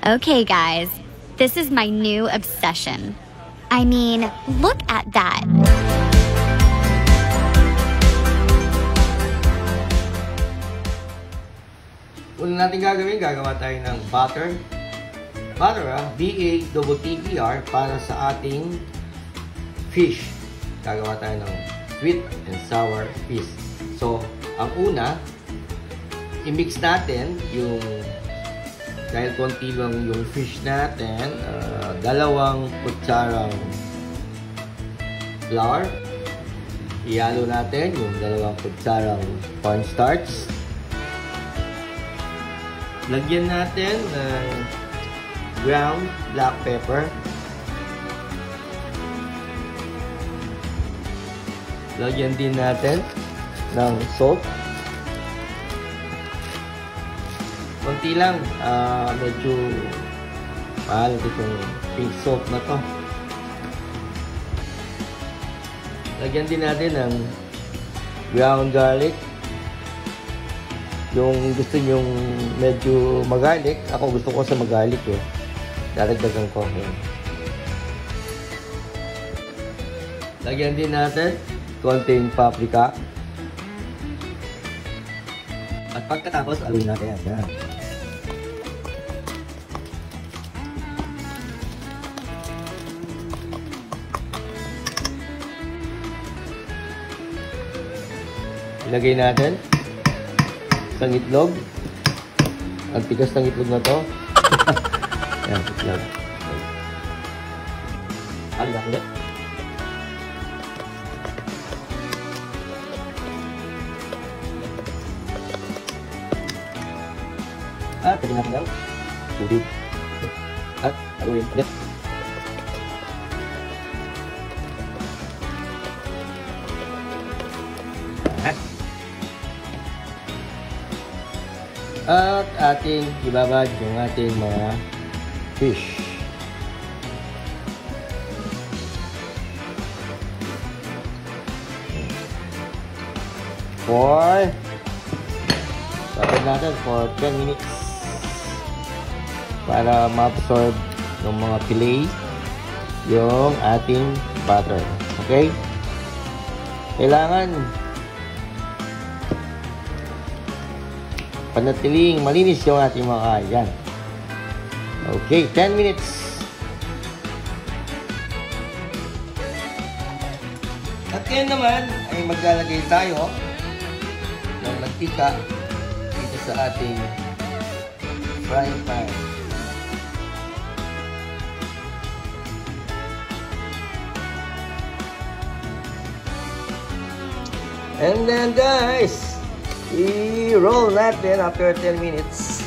Okay, guys, this is my new obsession. I mean, look at that. Una natin gagawin, gagawa tayo ng butter. Butter, B-A-T-T-E-R, para sa ating fish. Gagawa tayo ng sweet and sour fish. So, ang una, i-mix natin yung, dahil konti lang yung fish natin, 2 kutsarang flour. Ihalo natin yung 2 kutsarang cornstarch. Lagyan natin ng ground black pepper. Lagyan din natin ng salt. Konti lang, medyo mahal itong pink salt na to. Lagyan din natin ng ground garlic. Yung gusto nyong medyo mag-garlic, ako gusto ko sa mag-garlic eh. Daragdagan ko. Lagyan din natin konting paprika. At pagkatapos, aluin natin yan. Ilagay natin isang itlog. Ang tigas ng itlog na to. Yan, itlog. Alak ulit. At pwede natin lang tubig. At aluin ulit. At ating ibabad yung ating mga fish. Tapos natin for 10 minutes para ma-absorb ng mga fillet yung ating butter. Okay? Kailangan panatiling malinis yung ating mga kain. Okay, 10 minutes. At ngayon naman ay maglalagay tayo ng mantika dito sa ating frying pan. And then guys, i-roll natin after 10 minutes.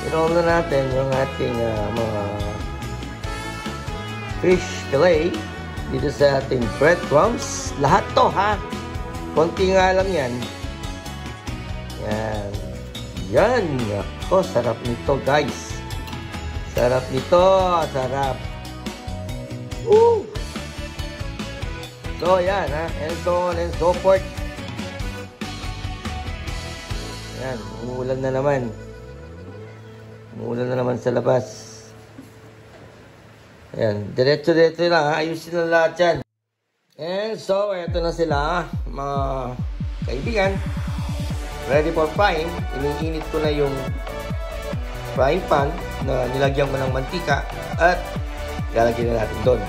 I-roll na natin yung ating mga fish fillet dito sa ating breadcrumbs. Lahat to ha. Konti nga lang yan. Yan. Yan. Ako, sarap nito guys. Sarap nito. Sarap. Woo! So yan ha. And so on and so forth. Yan, umuulan na naman. Umuulan na naman sa labas. Ayan, diretso-diretso lang ha. Ayusin na lahat yan. And so, eto na sila mga kaibigan. Ready for frying. Iniinit ko na yung frying pan na nilagyan ko ng mantika at lalagyan na natin doon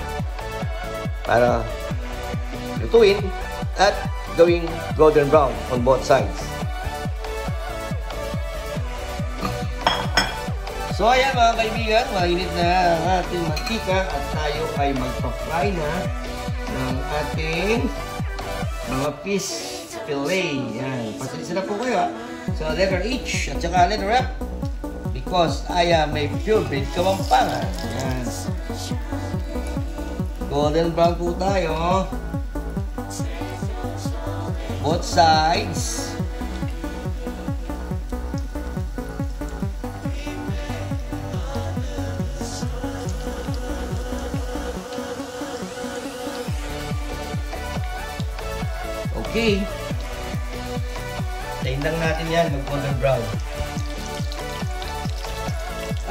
para lutuin at gawing golden brown on both sides. So ayan mga kaibigan, mainit na ang ating mantika at tayo ay magpa-fry na ng ating mga fish fillet. Yan, pasensya na po kayo ha. So letter H at saka letter F because I am a purebred Kapampangan. Yan. Golden brown po tayo. Both sides. Okay. Tayin lang natin yan, mag-golden brown.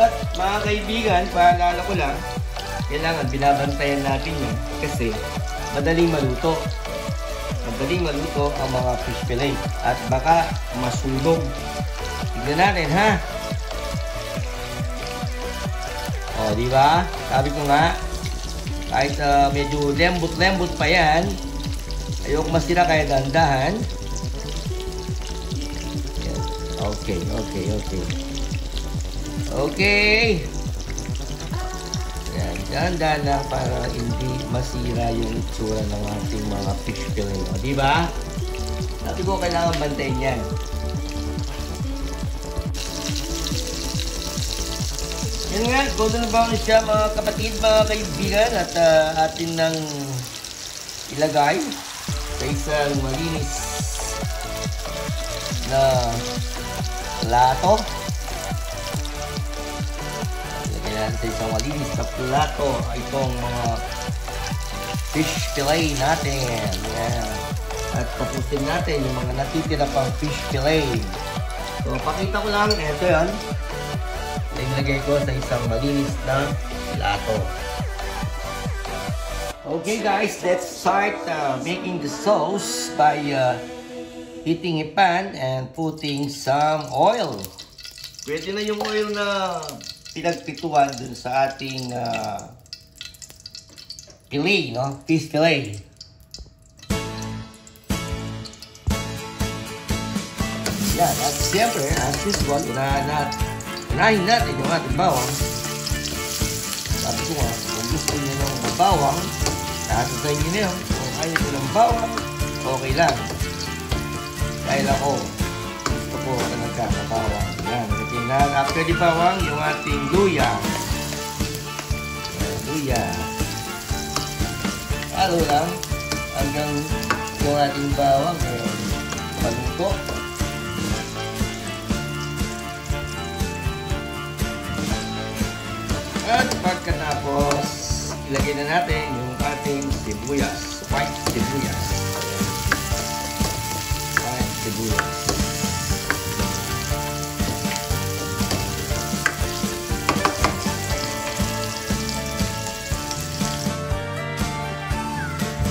At mga kaibigan, paalala ko lang, kailangan binabantayan natin yan kasi madaling maluto. Madaling maluto ang mga fish fillet at baka masunog. Tignan natin, ha? O, di ba? Sabi ko nga, kahit medyo lembot-lembot pa yan, ayoko masira kaya dandahan. Okay. Okay. Yan, dahan-dahan lang para hindi masira yung itsura ng ating mga fish fillet. O, di ba? Sabi ko, kailangan bantayin yan. Yan nga, golden brown siya mga kapatid, mga kaibigan. At atin nang ilagay sa isang malinis na plato. Ilagay natin sa isang malinis na plato itong mga fish fillet natin. Yan. At tapusin natin yung mga natitira pang fish fillet. So, pakita ko lang, ito yan. Ilagay ko sa isang malinis na plato. Okay guys, let's start making the sauce by heating a pan and putting some oil. Pwede na yung oil na pinagpituan dun sa ating fillet, no? Fish fillet. Yan, at siyempre, as usual, unahin natin yung ating bawang. Sabi ko nga, kung gusto nyo ng bawang, nasa sa inyo na yun. Kung ayaw nyo ng bawang, okay lang. Dahil ako, gusto ko talaga ng bawang. Yan, lagyan na after di bawang, yung ating luya. Yan, luya. Halo lang, hanggang yung ating bawang, maluto. At pagkatapos, ilagay na natin yung ating sibuyas. White sibuyas. White sibuyas.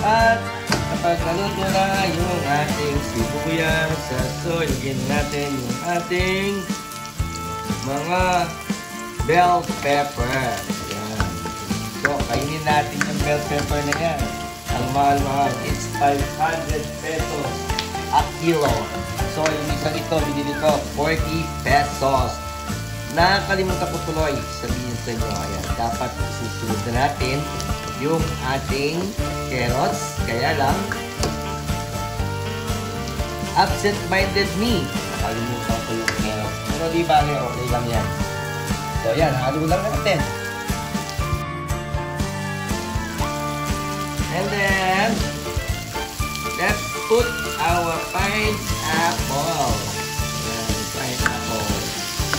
At kapag naluto na yung ating sibuyas, so ilagay natin yung ating mga bell pepper. Yan. So, kainin natin yung bell pepper na yan. Ang mahal-mahal. It's 500 pesos a kilo. So, yung isang ito, binili ko, 40 pesos. Nakakalimutan ko tuloy sabihin sa inyo. Ayan, dapat susunod na natin yung ating carrots. Kaya lang, absent-minded me. Nakalimutan ko yung carrots. Pero di ba, okay lang yan. So, yan. Halo lang natin. And then, let's put our pineapple. Yan, pineapple.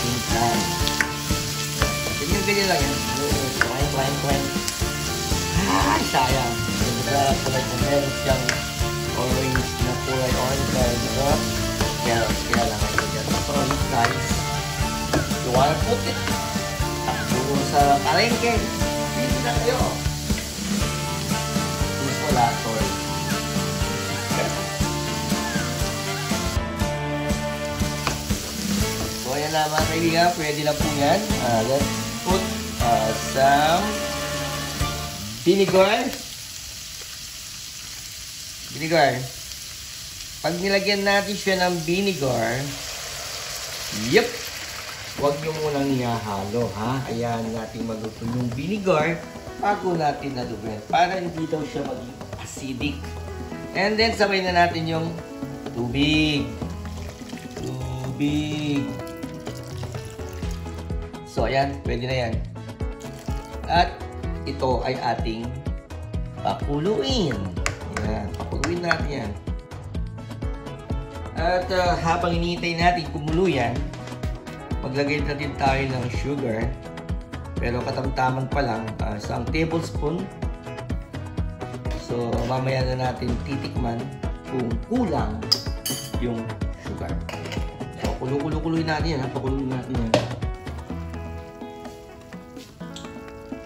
Pinsan. Ganyan lang yan. Plain. Ay, sayang. Kulay na meron siyang orange na kulay orange. Dito. Carrots. Kaya lang ito dyan. So, guys, you wanna put it sa kalengke. Dito na kayo. Wala, sorry. So, ayan na mga kaibigan. Pwede na po yan. Let's put some vinegar. Pag nilagyan natin siya ng vinegar, yep, huwag nyo munang ihahalo, ha? Ayan natin maluto yung vinegar bago natin nalugan para hindi daw siya maging acidic. And then, sabay na natin yung tubig. So, ayan. Pwede na yan. At ito ay ating pakuluin. Ayan. Pakuluin natin yan. At habang hinihintay natin kumulo yan, maglagay na din tayo ng sugar. Pero katamtaman pa lang, isang tablespoon. So, mamaya na natin titikman kung kulang yung sugar. So, kuluin natin yan. Pakuluin natin yan.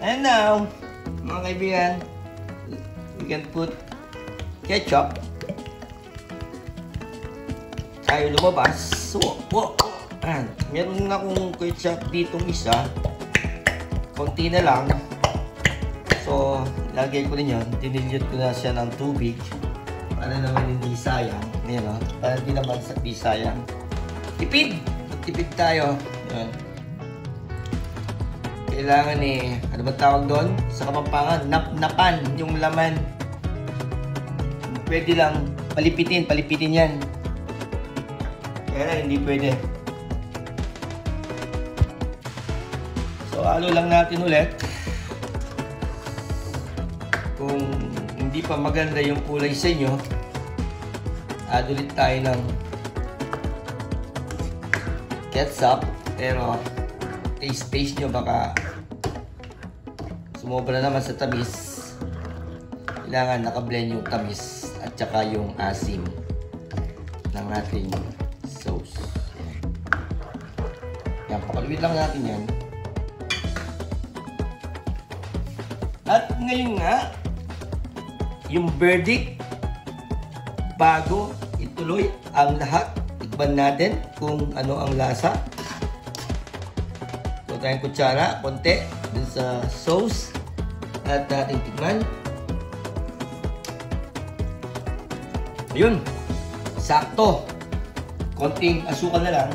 And now, mga kaibigan, we can put ketchup. Tayo lumabas. So, ayan. Meron na akong ketchup ditong isa. Konti na lang. So, lagay ko rin yun. Dinilyot ko na siya ng tubig. Para naman hindi sayang. Ayan o. Para hindi naman di sayang. Tipid! Magtipid tayo. Ayan. Kailangan ano ba tawag doon? Sa Kapampangan, napnapan yung laman. Pwede lang palipitin yan. Kaya lang, hindi pwede. So, halo lang natin ulit. Kung hindi pa maganda yung kulay sa inyo, add ulit tayo ng ketchup. Pero, taste nyo baka sumobra naman sa tamis. Kailangan nakablend yung tamis at saka yung asim ng ating sauce. Yan, pakalawin lang natin yan. At ngayon nga, yung verdict, bago ituloy ang lahat, tikman natin kung ano ang lasa. So, tayong kutsara, konti, dun sa sauce, at ating tikman. Ayun, sakto. Konting asukal na lang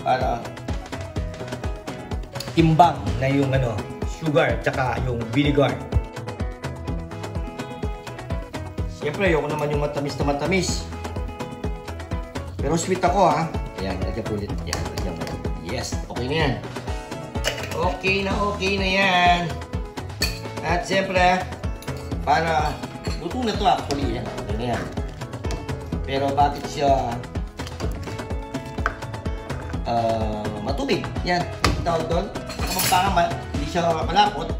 para timbang na yung sugar tsaka yung vinegar. Siyempre, ayoko naman yung matamis na matamis. Pero sweet ako ha. Ayan, lagyan po ulit. Ayan, lagyan mo. Yes, okay na yan. Okay na yan. At siyempre, para luto na to actually. Yan, okay na yan. Pero bakit siya matubig? Yan, tawag doon. Kapag hindi siya malapot.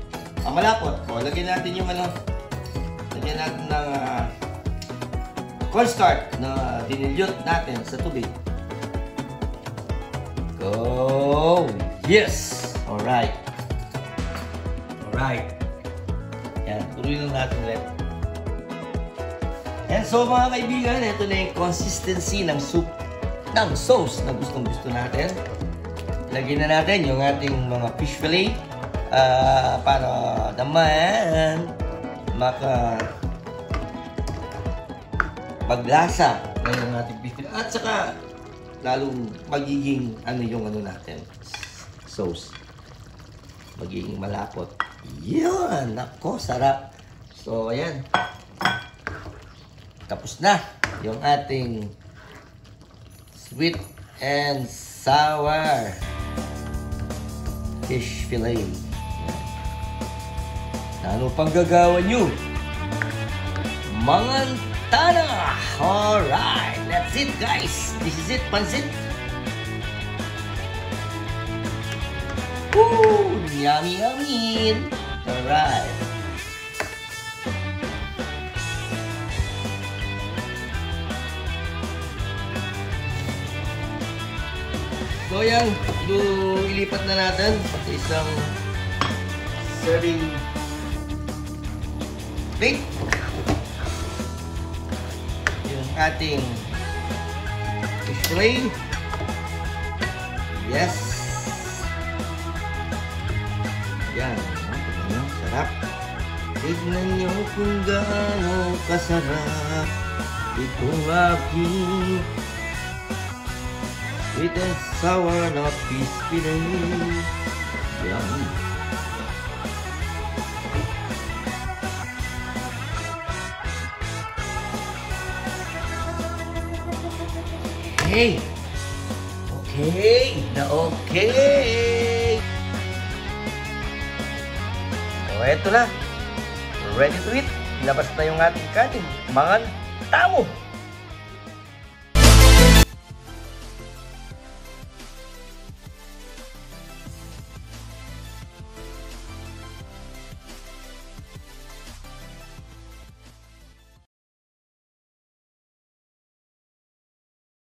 Malapot. O, lagyan natin yung lagyan natin ng cornstarch na dinilyot natin sa tubig. Go! Yes! Alright. Yan, tuloy lang natin ulit. And so mga kaibigan, ito na yung consistency ng soup, ng sauce na gustong-gusto natin. Lagyan na natin yung ating mga fish fillet para naman maglasa ng ating fish fillet. At saka lalong magiging yung natin, sauce. Magiging malapot. Yun! Nako, sarap. So, ayan. Tapos na yung ating sweet and sour fish fillet. Ano pang gagawa nyo? Mangantana! Alright, that's it guys. This is it, pansit. Woo! Yummy, yummy! Alright. So yan, ilipat na natin sa isang serving plate. Yung ating fish fillet. Yes. Yan. Sarap. Tignan nyo kung gaano kasarap itong aking sweet and sour na fish fillet. Yummy. Okay. So, eto na. Ready to eat. Labas na yung ating kanin. Mangantamo.